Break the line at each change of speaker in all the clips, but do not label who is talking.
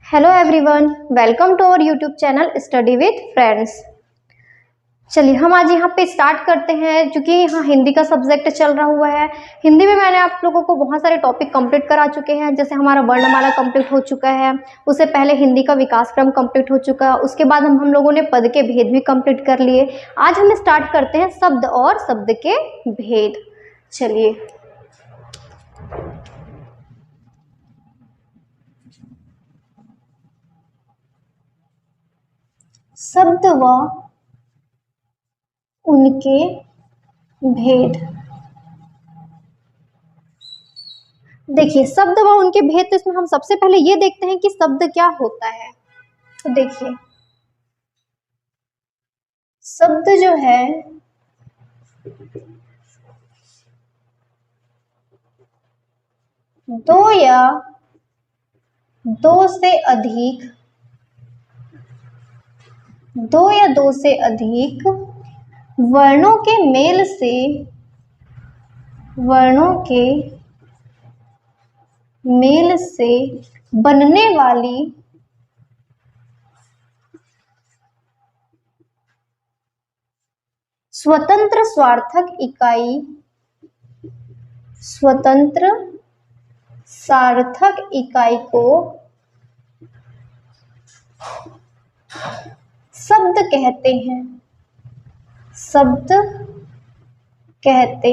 Hello everyone, welcome to our YouTube channel study with friends. चलिए हम आज यहाँ पे स्टार्ट करते हैं। क्योंकि यहाँ हिंदी का सब्जेक्ट चल रहा हुआ है। हिंदी में मैंने आप लोगों को बहुत सारे टॉपिक कंप्लीट करा चुके हैं। जैसे हमारा वर्णमाला कंप्लीट हो चुका है, उससे पहले हिंदी का विकास क्रम कंप्लीट हो चुका है, उसके बाद हम लोगों ने पद के भेद भी कंप्लीट कर लिए। आज हम स्टार्ट करते हैं शब्द और शब्द के भेद। चलिए शब्द व उनके भेद। देखिए शब्द व उनके भेद, तो इसमें हम सबसे पहले ये देखते हैं कि शब्द क्या होता है। तो देखिए शब्द जो है दो या दो से अधिक वर्णों के मेल से बनने वाली स्वतंत्र सार्थक इकाई को शब्द कहते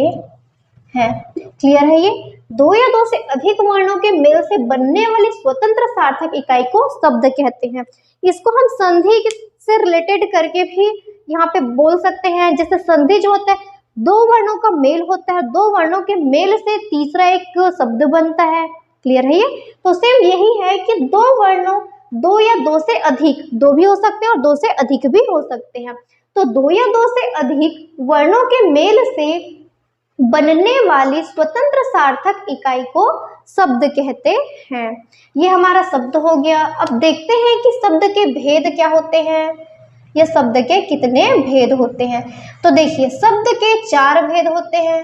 हैं। क्लियर है? ये दो या दो से अधिक वर्णों के मेल से बनने वाली स्वतंत्र सार्थक इकाई को शब्द कहते हैं। इसको हम संधि से रिलेटेड करके भी यहाँ पे बोल सकते हैं। जैसे संधि जो होता है, दो वर्णों का मेल होता है, दो वर्णों के मेल से तीसरा एक शब्द बनता है। क्लियर है? ये तो सेम यही है कि दो या दो से अधिक, दो भी हो सकते हैं और दो से अधिक भी हो सकते हैं। तो दो या दो से अधिक वर्णों के मेल से बनने वाली स्वतंत्र सार्थक इकाई को शब्द कहते हैं। ये हमारा शब्द हो गया। अब देखते हैं कि शब्द के भेद क्या होते हैं या शब्द के कितने भेद होते हैं। तो देखिए शब्द के 4 भेद होते हैं।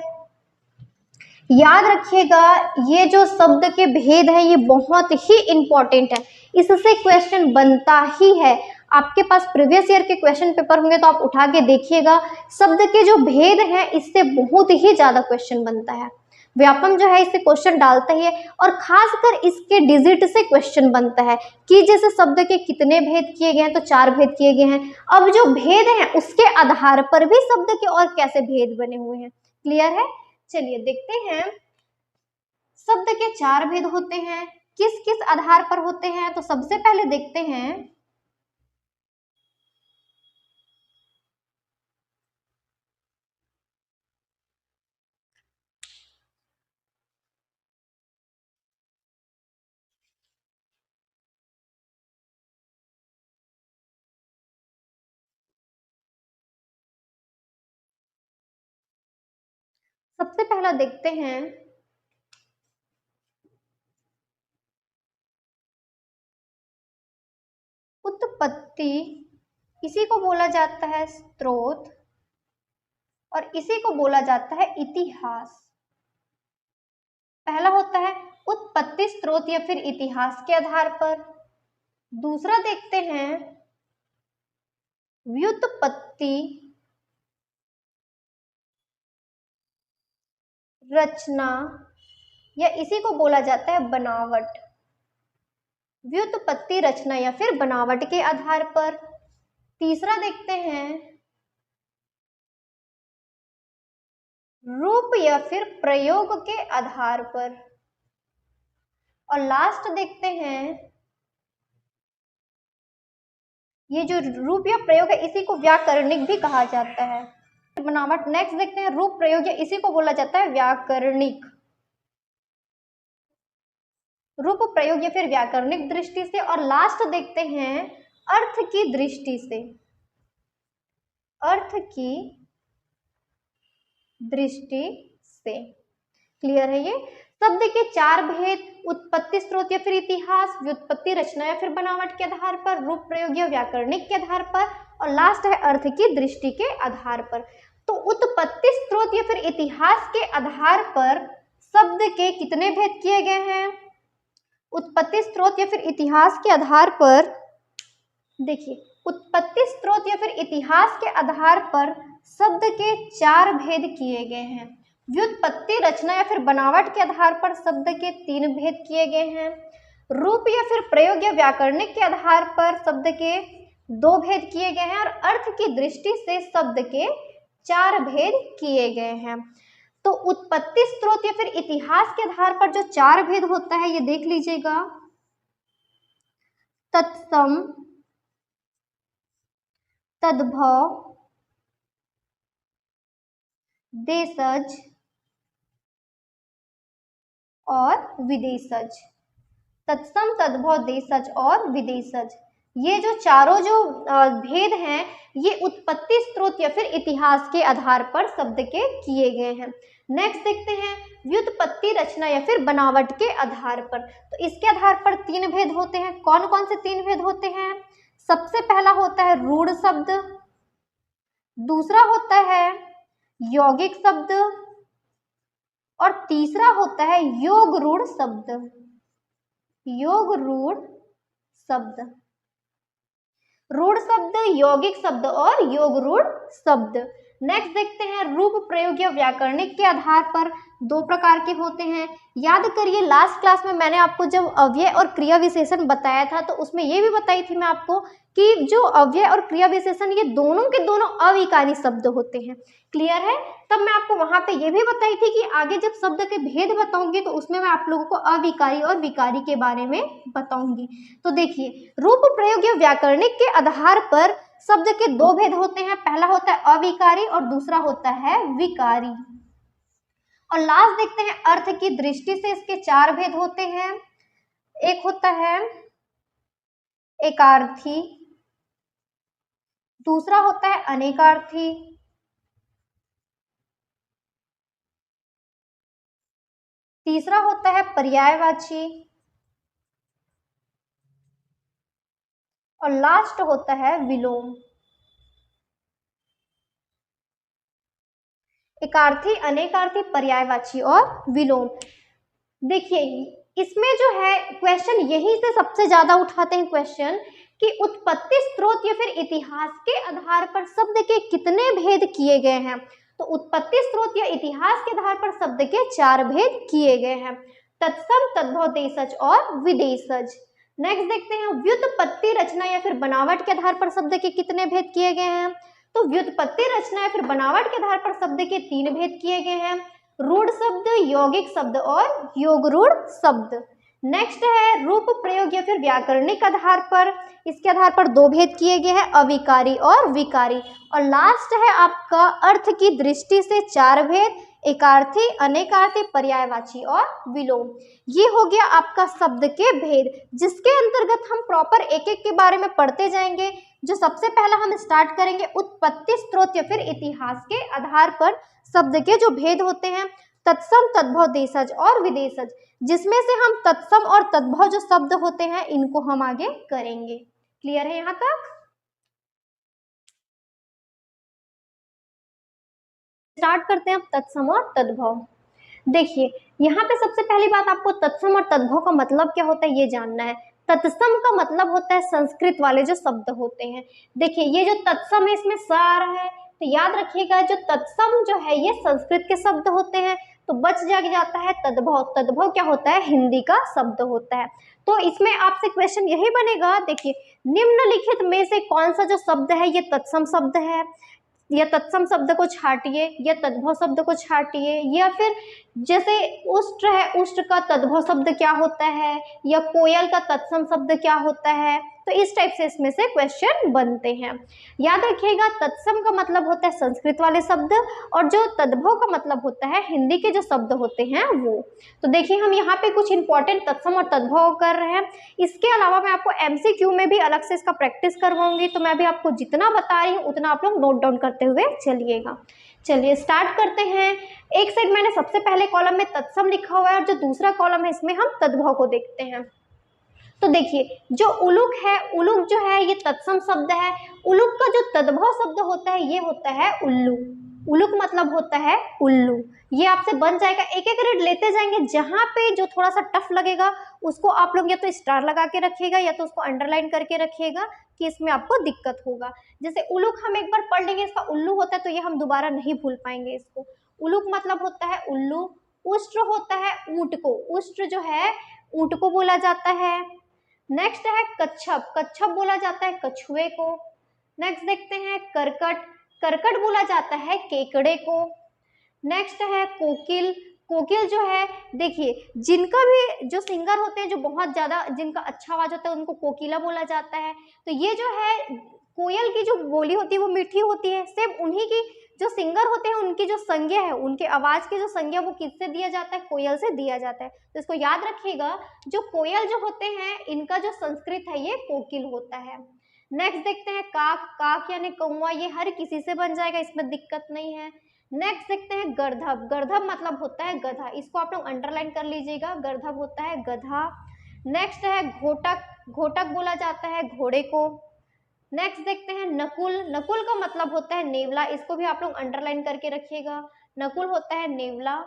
याद रखिएगा, ये जो शब्द के भेद है ये बहुत ही इंपॉर्टेंट है। इससे क्वेश्चन बनता ही है। आपके पास प्रीवियस ईयर के क्वेश्चन पेपर होंगे तो आप उठा के देखिएगा। शब्द के जो भेद हैं इससे बहुत ही ज्यादा क्वेश्चन बनता है। व्यापम जो है इससे क्वेश्चन डालता ही है, और खासकर इसके डिजिट से क्वेश्चन बनता है कि जैसे शब्द के कितने भेद किए गए हैं, तो 4 भेद किए गए हैं। अब जो भेद हैं उसके आधार पर भी शब्द के और कैसे भेद बने हुए हैं। क्लियर है? चलिए देखते हैं। शब्द के 4 भेद होते हैं, किस किस आधार पर होते हैं। तो सबसे पहले देखते हैं सबसे पहला देखते हैं उत्पत्ति। इसी को बोला जाता है स्रोत और इसी को बोला जाता है इतिहास। पहला होता है उत्पत्ति स्रोत या फिर इतिहास के आधार पर। दूसरा देखते हैं व्युत्पत्ति, रचना या इसी को बोला जाता है बनावट। व्युत्पत्ति, रचना या फिर बनावट के आधार पर। तीसरा देखते हैं रूप या फिर प्रयोग के आधार पर। और लास्ट देखते हैं ये जो रूप या प्रयोग है इसी को व्याकरणिक भी कहा जाता है। बनावट नेक्स्ट देखते हैं रूप, प्रयोग या इसी को बोला जाता है व्याकरणिक। रूप, प्रयोग या फिर व्याकरणिक दृष्टि से। और लास्ट देखते हैं अर्थ की दृष्टि से। अर्थ की दृष्टि से। क्लियर है? ये शब्द के 4 भेद उत्पत्ति, स्रोत या फिर इतिहास, व्युत्पत्ति, रचना या फिर बनावट के आधार पर, रूप, प्रयोग या व्याकरणिक के आधार पर, और लास्ट है अर्थ की दृष्टि के आधार पर। तो उत्पत्ति, स्रोत या फिर इतिहास के आधार पर शब्द के कितने भेद किए गए हैं? उत्पत्ति स्रोत या फिर इतिहास के आधार पर, देखिए उत्पत्ति स्रोत या फिर इतिहास के आधार पर शब्द के 4 भेद किए गए हैं। व्युत्पत्ति, रचना या फिर बनावट के आधार पर शब्द के 3 भेद किए गए हैं। रूप या फिर प्रयोग या व्याकरणिक के आधार पर शब्द के 2 भेद किए गए हैं और अर्थ की दृष्टि से शब्द के 4 भेद किए गए हैं। तो उत्पत्ति स्रोत या फिर इतिहास के आधार पर जो 4 भेद होता है ये देख लीजिएगा। तत्सम, तद्भव, देशज और विदेशज। तत्सम, तद्भव, देशज और विदेशज, ये जो चारों जो भेद हैं ये उत्पत्ति स्रोत या फिर इतिहास के आधार पर शब्द के किए गए हैं। नेक्स्ट देखते हैं व्युत्पत्ति, रचना या फिर बनावट के आधार पर। तो इसके आधार पर 3 भेद होते हैं। कौन कौन से 3 भेद होते हैं? सबसे पहला होता है रूढ़ शब्द, दूसरा होता है यौगिक शब्द और तीसरा होता है योग रूढ़ शब्द। योग रूढ़ शब्द, रूढ़ शब्द, यौगिक शब्द और योग रूढ़ शब्द। नेक्स्ट देखते हैं रूप, प्रयोग या व्याकरणिक के आधार पर 2 प्रकार के होते हैं। याद करिए लास्ट क्लास में मैंने आपको जब अव्यय और क्रिया विशेषण बताया था तो उसमें ये भी बताई थी मैं आपको कि जो अव्यय और क्रिया विशेषण ये दोनों के दोनों अविकारी शब्द होते हैं। क्लियर है? तब मैं आपको वहां पे ये भी बताई थी कि आगे जब शब्द के भेद बताऊंगी तो उसमें मैं आप लोगों को अविकारी और विकारी के बारे में बताऊंगी। तो देखिए रूप, प्रयोग या व्याकरणिक के आधार पर शब्द के 2 भेद होते हैं। पहला होता है अविकारी और दूसरा होता है विकारी। और लास्ट देखते हैं अर्थ की दृष्टि से इसके 4 भेद होते हैं। एक होता है एकार्थी, दूसरा होता है अनेकार्थी, तीसरा होता है पर्यायवाची और लास्ट होता है विलोम। एकार्थी, अनेकार्थी, पर्यायवाची और विलोम। देखिए इसमें जो है क्वेश्चन यहीं से सबसे ज्यादा उठाते हैं क्वेश्चन कि उत्पत्ति स्रोत या फिर इतिहास के आधार पर शब्द के कितने भेद किए गए हैं। तो उत्पत्ति स्रोत या इतिहास के आधार पर शब्द के 4 भेद किए गए हैं। तत्सम, तद्भव, देशज और विदेशज। नेक्स्ट देखते हैं व्युत्पत्ति, रचना या फिर बनावट के आधार पर शब्द के कितने भेद किए गए हैं। तो व्युत्पत्ति, रचना या फिर बनावट के आधार पर शब्द के 3 भेद किए गए हैं। रूढ़ शब्द, यौगिक शब्द और योग रूढ़ शब्द। नेक्स्ट है रूप, प्रयोग या फिर व्याकरणिक आधार पर, इसके आधार पर 2 भेद किए गए हैं, अविकारी और विकारी। और लास्ट है आपका अर्थ की दृष्टि से 4 भेद, एकार्थी, अनेकार्थी, पर्यायवाची और विलोम। ये हो गया आपका शब्द के भेद, जिसके अंतर्गत हम प्रॉपर एक एक के बारे में पढ़ते जाएंगे। जो सबसे पहला हम स्टार्ट करेंगे उत्पत्ति स्रोत या फिर इतिहास के आधार पर शब्द के जो भेद होते हैं, तत्सम, तद्भव, देशज और विदेशज, जिसमें से हम तत्सम और तद्भव जो शब्द होते हैं इनको हम आगे करेंगे। क्लियर है यहाँ तक? स्टार्ट करते हैं अब तत्सम और तद्भव। देखिए यहाँ पे सबसे पहली बात आपको तत्सम और तद्भव का मतलब क्या होता है ये जानना है। तत्सम का मतलब होता है संस्कृत वाले जो शब्द होते हैं। देखिए ये जो तत्सम है इसमें स आ रहा है तो याद रखिएगा जो तत्सम जो है ये संस्कृत के शब्द होते हैं, तो बच जाता है तद्भव। तद्भव क्या होता है? हिंदी का शब्द होता है। तो इसमें आपसे क्वेश्चन यही बनेगा, देखिए निम्नलिखित में से कौन सा जो शब्द है ये तत्सम शब्द है, या तत्सम शब्द को छाटिए या तद्भव शब्द को छाटिए, या फिर जैसे उष्ट्र है, उष्ट्र का तद्भव शब्द क्या होता है, या कोयल का तत्सम शब्द क्या होता है। तो इस टाइप से इसमें से क्वेश्चन बनते हैं। याद रखिएगा तत्सम का मतलब होता है संस्कृत वाले शब्द और जो तद्भव का मतलब होता है हिंदी के जो शब्द होते हैं वो। तो देखिए हम यहाँ पे कुछ इंपॉर्टेंट तत्सम और तद्भव कर रहे हैं। इसके अलावा मैं आपको MCQ में भी अलग से इसका प्रैक्टिस करवाऊंगी, तो मैं भी आपको जितना बता रही हूँ उतना आप लोग नोट डाउन करते हुए चलिएगा। चलिए स्टार्ट करते हैं। एक साइड मैंने सबसे पहले कॉलम में तत्सम लिखा हुआ है और जो दूसरा कॉलम है इसमें हम तद्भव को देखते हैं। तो देखिए जो उलूक है, उलूक जो है ये तत्सम शब्द है। उलूक का जो तद्भव शब्द होता है ये होता है उल्लू। उलुक मतलब होता है उल्लू। ये आपसे बन जाएगा, एक एक रीड लेते जाएंगे, जहां पे जो थोड़ा सा टफ लगेगा उसको आप लोग या तो स्टार लगा के रखिएगा या तो उसको अंडरलाइन करके रखिएगा कि इसमें आपको दिक्कत होगा। जैसे उलुक हम एक बार पढ़ लेंगे, इसका उल्लू होता है तो ये हम दोबारा नहीं भूल पाएंगे इसको। उलुक मतलब होता है उल्लू। उष्ट्र होता है ऊंट को, उष्ट्र जो है ऊंट को बोला जाता है। नेक्स्ट है कच्छप, कच्छप बोला जाता है कछुए को। नेक्स्ट देखते हैं करकट, करकट बोला जाता है केकड़े को। नेक्स्ट है कोकिल, कोकिल जो है देखिए जिनका भी जो सिंगर होते हैं जो बहुत ज्यादा जिनका अच्छा आवाज होता है उनको कोकिला बोला जाता है। तो ये जो है कोयल की जो बोली होती है वो मीठी होती है, सेम उन्हीं की जो सिंगर होते हैं उनकी जो संज्ञा है, उनके आवाज की जो संज्ञा वो किससे दिया जाता है, कोयल से दिया जाता है। तो इसको याद रखिएगा, जो कोयल जो होते हैं इनका जो संस्कृत है ये कोकिल होता है। नेक्स्ट देखते हैं काक, काक यानी कौवा, ये हर किसी से बन जाएगा, इसमें दिक्कत नहीं है। नेक्स्ट देखते हैं गर्धब, गर्धब मतलब होता है गधा, इसको आप लोग अंडरलाइन कर लीजिएगा, गर्धब होता है गधा। नेक्स्ट है घोटक, घोटक बोला जाता है घोड़े को। नेक्स्ट देखते हैं नकुल, नकुल का मतलब होता है नेवला, इसको भी आप लोग अंडरलाइन करके रखिएगा, नकुल होता है नेवला।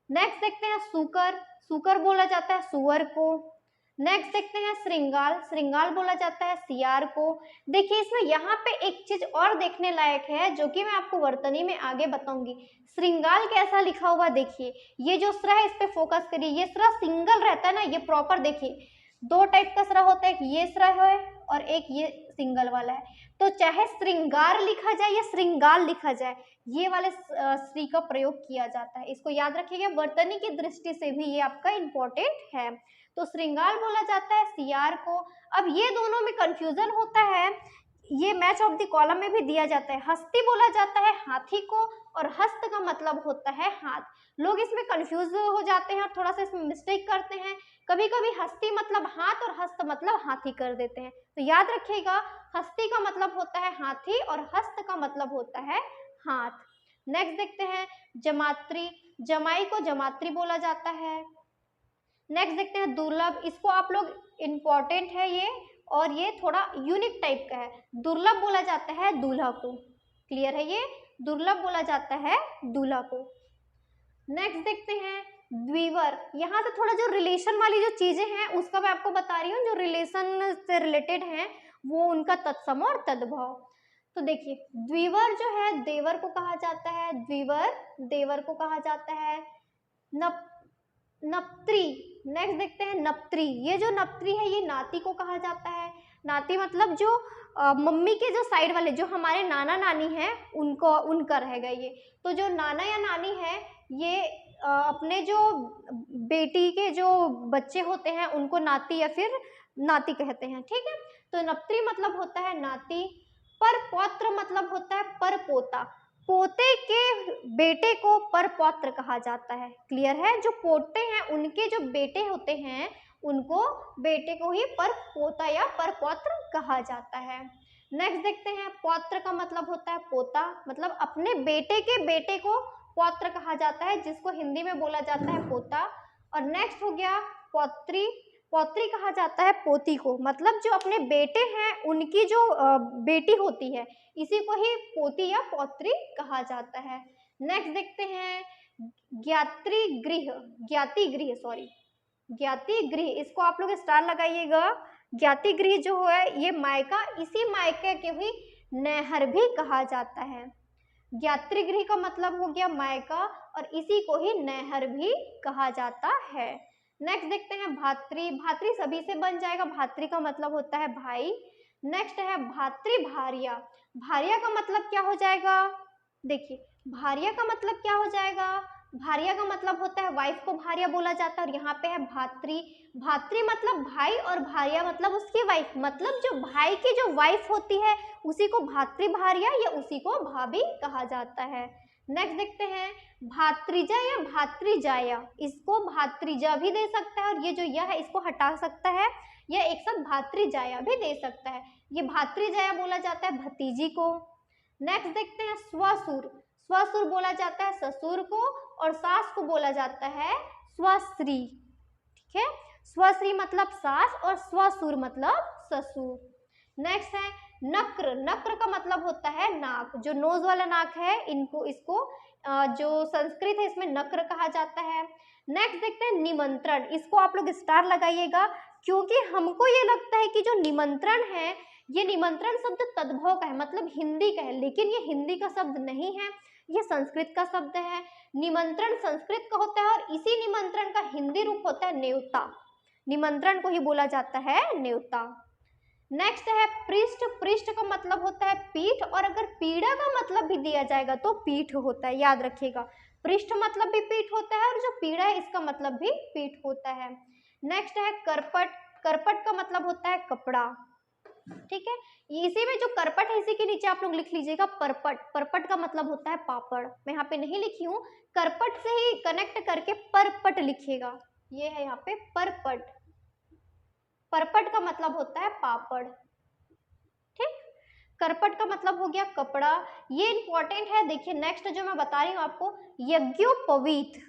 नेक्स्ट देखते हैं सूकर, सूकर बोला जाता है सुअर को। नेक्स्ट देखते हैं श्रृंगाल, श्रृंगाल बोला जाता है सियार को। देखिए इसमें यहाँ पे एक चीज और देखने लायक है जो कि मैं आपको वर्तनी में आगे बताऊंगी। श्रृंगाल कैसा लिखा हुआ देखिए, ये जो स्र है इस पे फोकस करिए, ये स्र सिंगल रहता है ना, ये प्रॉपर देखिए दो टाइप का स्र होता है, एक ये स्र है और एक ये सिंगल वाला है। तो चाहे श्रृंगार लिखा जाए या श्रृंगाल लिखा जाए, ये वाले श्री का प्रयोग किया जाता है, इसको याद रखिएगा, वर्तनी की दृष्टि से भी ये आपका इंपॉर्टेंट है। तो श्रृंगाल बोला जाता है सियार को। अब ये दोनों में कंफ्यूजन होता है, ये मैच ऑफ द कॉलम में भी दिया जाता है, हस्ती बोला जाता है हाथी को और हस्त का मतलब होता है हाथ। लोग इसमें कंफ्यूज हो जाते हैं और थोड़ा सा इसमें मिस्टेक करते हैं, कभी कभी हस्ती मतलब हाथ और हस्त मतलब हाथी कर देते हैं। तो याद रखिएगा, हस्ती का मतलब होता है हाथी और हस्त का मतलब होता है हाथ। नेक्स्ट देखते हैं जमात्री, जमाई को जमात्री बोला जाता है। नेक्स्ट देखते हैं दुर्लभ, इसको आप लोग इंपॉर्टेंट है ये, और ये थोड़ा यूनिक टाइप का है, दुर्लभ बोला जाता है दूल्हा को। क्लियर है, ये दुर्लभ बोला जाता है दूल्हा को। नेक्स्ट देखते हैं द्विवर, यहाँ से थोड़ा जो रिलेशन वाली जो चीजें हैं उसका मैं आपको बता रही हूँ, जो रिलेशन से रिलेटेड हैं वो उनका तत्सम और तद्भव। तो देखिए द्विवर जो है देवर को कहा जाता है, द्विवर देवर को कहा जाता है। नप नप्त्री, नेक्स्ट देखते हैं नप्त्री, ये जो नप्त्री है ये नाती को कहा जाता है। नाती मतलब जो मम्मी के जो साइड वाले जो हमारे नाना नानी हैं उनको उनका रहेगा ये। तो जो नाना या नानी है ये अपने जो बेटी के जो बच्चे होते हैं उनको नाती या फिर नाती कहते हैं, ठीक है। तो नप्त्री मतलब होता है नाती। परपौत्र मतलब होता है परपोता, पोते के बेटे को परपौत्र कहा जाता है। क्लियर है, जो पोते हैं उनके जो बेटे होते हैं उनको बेटे को ही परपोता या परपौत्र कहा जाता है। नेक्स्ट देखते हैं पौत्र का मतलब होता है पोता, मतलब अपने बेटे के बेटे को पौत्र कहा जाता है, जिसको हिंदी में बोला जाता है पोता। और नेक्स्ट हो गया पौत्री, पौत्री कहा जाता है पोती को, मतलब जो अपने बेटे हैं उनकी जो बेटी होती है इसी को ही पोती या पौत्री कहा जाता है। नेक्स्ट देखते हैं ज्ञात्री गृह, ज्ञाति गृह सॉरी ज्ञाति गृह, इसको आप लोग स्टार लगाइएगा। ज्ञाति गृह जो है ये मायका, इसी मायके के ही नहर भी कहा जाता है। ज्ञात्री गृह का मतलब हो गया मायका और इसी को ही नहर भी कहा जाता है। नेक्स्ट देखते हैं भातृ, भातृ सभी से बन जाएगा, भातृ का मतलब होता है भाई। नेक्स्ट है भातृभार्या, भार्या का मतलब क्या हो जाएगा, देखिए भार्या का मतलब क्या हो जाएगा, भार्या का मतलब होता है वाइफ को भार्या बोला जाता है। और यहाँ पे है भातृ, भातृ मतलब भाई और भार्या मतलब उसकी वाइफ, मतलब जो भाई की जो वाइफ होती है उसी को भातृभार्या या उसी को भाभी कहा जाता है। नेक्स्ट देखते हैं भात्रिजा या भात्रिजाया, इसको भात्रिजा भी दे सकता है और ये जो यह है इसको हटा सकता है, या एक साथ भात्रिजाया भी दे सकता है। ये भात्रिजाया बोला जाता है भतीजी को। नेक्स्ट देखते हैं स्वसुर, स्वसुर बोला जाता है ससुर को और सास को बोला जाता है स्वश्री, ठीक है। स्वश्री मतलब सास और स्वसुर मतलब ससुर। नेक्स्ट है नक्र। नक्र का मतलब होता है नाक, जो नोज वाला नाक है इसको जो संस्कृत है इसमें नक्र कहा जाता है। नेक्स्ट देखते हैं निमंत्रण। इसको आप लोग स्टार लगाइएगा, क्योंकि हमको ये लगता है कि जो निमंत्रण है, ये निमंत्रण शब्द तद्भव का है, मतलब हिंदी का है, लेकिन ये हिंदी का शब्द नहीं है, ये संस्कृत का शब्द है। निमंत्रण संस्कृत का होता है और इसी निमंत्रण का हिंदी रूप होता है न्योता। निमंत्रण को ही बोला जाता है न्योता। नेक्स्ट है पृष्ठ। पृष्ठ का मतलब होता है पीठ, और अगर पीड़ा का मतलब भी दिया जाएगा तो पीठ होता है, याद रखिएगा। पृष्ठ मतलब भी पीठ होता है और जो पीड़ा है इसका मतलब भी पीठ होता है। नेक्स्ट है करपट। करपट का मतलब होता है कपड़ा, ठीक है। इसी में जो करपट है इसी के नीचे आप लोग लिख लीजिएगा परपट। परपट का मतलब होता है पापड़, मैं यहाँ पे नहीं लिखी हूँ, करपट से ही कनेक्ट करके परपट लिखिएगा, ये है यहाँ पे परपट। परपट का मतलब होता है पापड़, ठीक। करपट का मतलब हो गया कपड़ा, ये इंपॉर्टेंट है। देखिए नेक्स्ट जो मैं बता रही हूँ आपको, यज्ञोपवीत।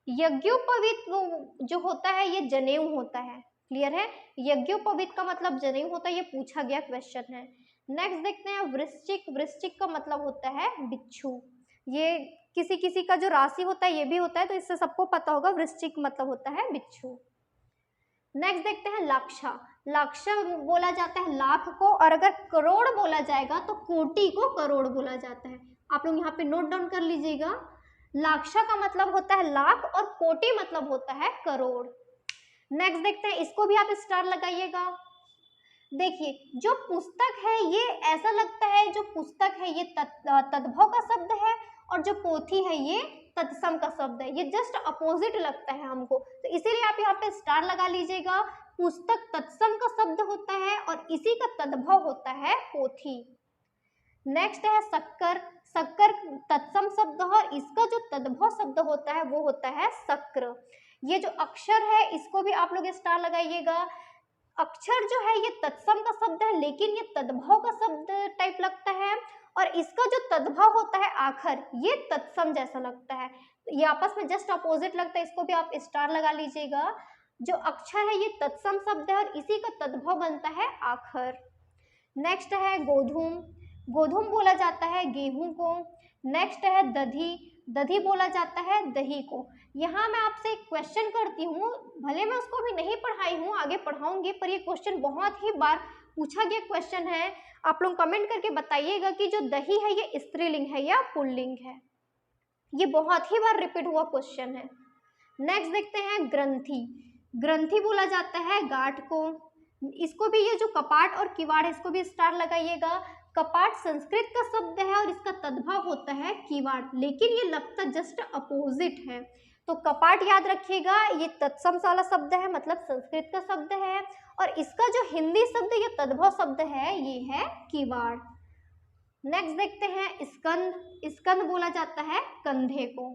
यज्ञोपवीत जो होता है ये जनेऊ होता है, क्लियर है। यज्ञोपवीत का मतलब जनेऊ होता है, ये पूछा गया क्वेश्चन है। नेक्स्ट देखते हैं वृश्चिक। वृश्चिक का मतलब होता है बिच्छू। ये किसी किसी का जो राशि होता है ये भी होता है, तो इससे सबको पता होगा वृश्चिक मतलब होता है बिच्छू। नेक्स्ट देखते हैं लाक्षा। लाक्षा बोला जाता है लाख को, और अगर करोड़ बोला जाएगा तो कोटि को करोड़ बोला जाता है। आप लोग यहाँ पे नोट डाउन कर लीजिएगा। लाक्षा का मतलब होता है लाख और कोटि मतलब होता है करोड़। नेक्स्ट देखते हैं, इसको भी आप स्टार लगाइएगा। देखिए जो पुस्तक है ये ऐसा लगता है, जो पुस्तक है ये तद्भव का शब्द है, और जो पोथी है ये तत्सम का शब्द है, ये जस्ट अपोजिट लगता है हमको, तो इसीलिए आप यहाँ पे स्टार लगा लीजिएगा। पुस्तक तत्सम का शब्द होता है और इसी का तद्भव होता है पोथी। नेक्स्ट है शक्कर। शक्कर तत्सम शब्द है और इसका जो तद्भव शब्द होता है वो होता है शक्र। ये जो अक्षर है इसको भी आप लोग स्टार लगाइएगा। अक्षर जो है ये तत्सम का शब्द है, लेकिन ये तद्भव का शब्द टाइप लगता है, और इसका जो तद्भव होता है आखर, ये तत्सम जैसा लगता है, ये आपस में जस्ट अपोजिट लगता है, इसको भी आप स्टार लगा लीजिएगा। जो अक्षर है ये तत्सम शब्द है और इसी का तद्भव बनता है आखर। नेक्स्ट है गोधूम। गोधूम बोला जाता है गेहूं को। नेक्स्ट है दधी। दधी बोला जाता है दही को। यहाँ मैं आपसे एक क्वेश्चन करती हूँ, भले मैं उसको भी नहीं पढ़ाई हूँ, आगे पढ़ाऊंगी, पर ये क्वेश्चन बहुत ही बार पूछा गया क्वेश्चन है। आप लोग कमेंट करके बताइएगा कि जो दही है ये स्त्रीलिंग है या पुल्लिंग है, ये बहुत ही बार रिपीट हुआ क्वेश्चन है। नेक्स्ट देखते हैं ग्रंथि। ग्रंथि बोला जाता है गांठ को। इसको भी, ये जो कपाट और किवाड़ है इसको भी स्टार लगाइएगा। कपाट संस्कृत का शब्द है और इसका तद्भव होता है किवाड़, लेकिन ये लगता जस्ट अपोजिट है, तो कपाट याद रखिएगा, ये तत्सम वाला शब्द है, मतलब संस्कृत का शब्द है, और इसका जो हिंदी शब्द ये तद्भव शब्द है ये है किवाड़। नेक्स्ट देखते हैं स्कंद। स्कंद बोला जाता है कंधे को।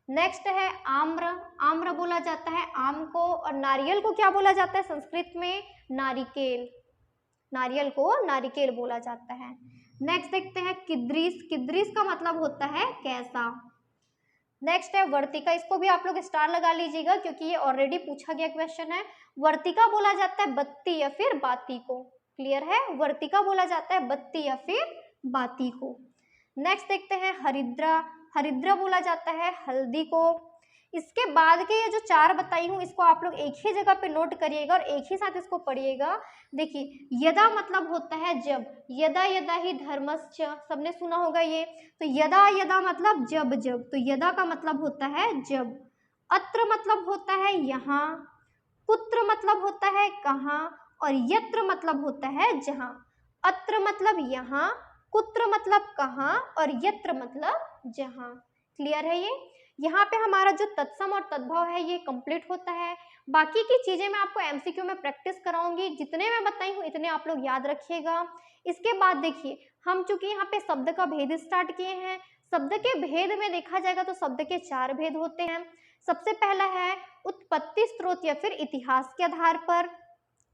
नेक्स्ट है आम्र। आम्र बोला जाता है आम को, और नारियल को क्या बोला जाता है संस्कृत में? नारिकेल। नारियल को नारिकेल बोला जाता है। नेक्स्ट देखते हैं किद्रीस। किद्रीस का मतलब होता है कैसा। नेक्स्ट है वर्तिका। इसको भी आप लोग स्टार लगा लीजिएगा क्योंकि ये ऑलरेडी पूछा गया क्वेश्चन है। वर्तिका बोला जाता है बत्ती या फिर बाती को, क्लियर है। वर्तिका बोला जाता है बत्ती या फिर बाती को। नेक्स्ट देखते हैं हरिद्रा। हरिद्रा बोला जाता है हल्दी को। इसके बाद के ये जो चार बताई हूँ इसको आप लोग एक ही जगह पे नोट करिएगा और एक ही साथ इसको पढ़िएगा। देखिए यदा मतलब होता है जब, यदा यदा ही धर्मश्च, सबने सुना होगा ये। तो यदा यदा मतलब जब जब, तो यदा का मतलब होता है जब। अत्र मतलब होता है यहाँ, कुत्र मतलब होता है कहाँ, और यत्र मतलब होता है जहाँ। अत्र मतलब यहाँ, कुत्र मतलब कहाँ, और यत्र मतलब जहाँ। क्लियर है ये। यहाँ पे हमारा जो तत्सम और तद्भव है ये कंप्लीट होता है। बाकी की चीजें मैं आपको एमसीक्यू में प्रैक्टिस कराऊंगी, जितने मैं बताई हूँ इतने आप लोग याद रखिएगा। इसके बाद देखिए हम चूंकि यहाँ पे शब्द का भेद स्टार्ट किए हैं, शब्द के भेद में देखा जाएगा तो शब्द के चार भेद होते हैं। सबसे पहला है उत्पत्ति स्रोत या फिर इतिहास के आधार पर।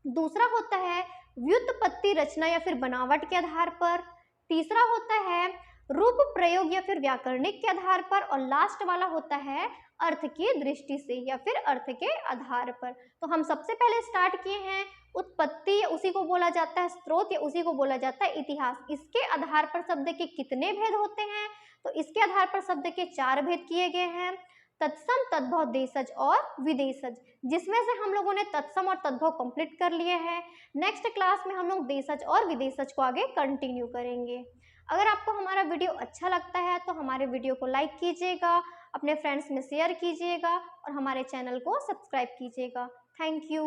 दूसरा होता है व्युत्पत्ति रचना या फिर बनावट के आधार पर। तीसरा होता है रूप, प्रयोग या फिर व्याकरणिक के आधार पर, और लास्ट वाला होता है अर्थ की दृष्टि से या फिर अर्थ के आधार पर। तो हम सबसे पहले स्टार्ट किए हैं उत्पत्ति, उसी को बोला जाता है स्रोत, या उसी को बोला जाता है इतिहास। इसके आधार पर शब्द के कितने भेद होते हैं? तो इसके आधार पर शब्द के 4 भेद किए गए हैं, तत्सम, तद्भव, देशज और विदेशज, जिसमें से हम लोगों ने तत्सम और तद्भव कंप्लीट कर लिए हैं। नेक्स्ट क्लास में हम लोग देशज और विदेशज को आगे कंटिन्यू करेंगे। अगर आपको हमारा वीडियो अच्छा लगता है तो हमारे वीडियो को लाइक कीजिएगा, अपने फ्रेंड्स में शेयर कीजिएगा और हमारे चैनल को सब्सक्राइब कीजिएगा। Thank you.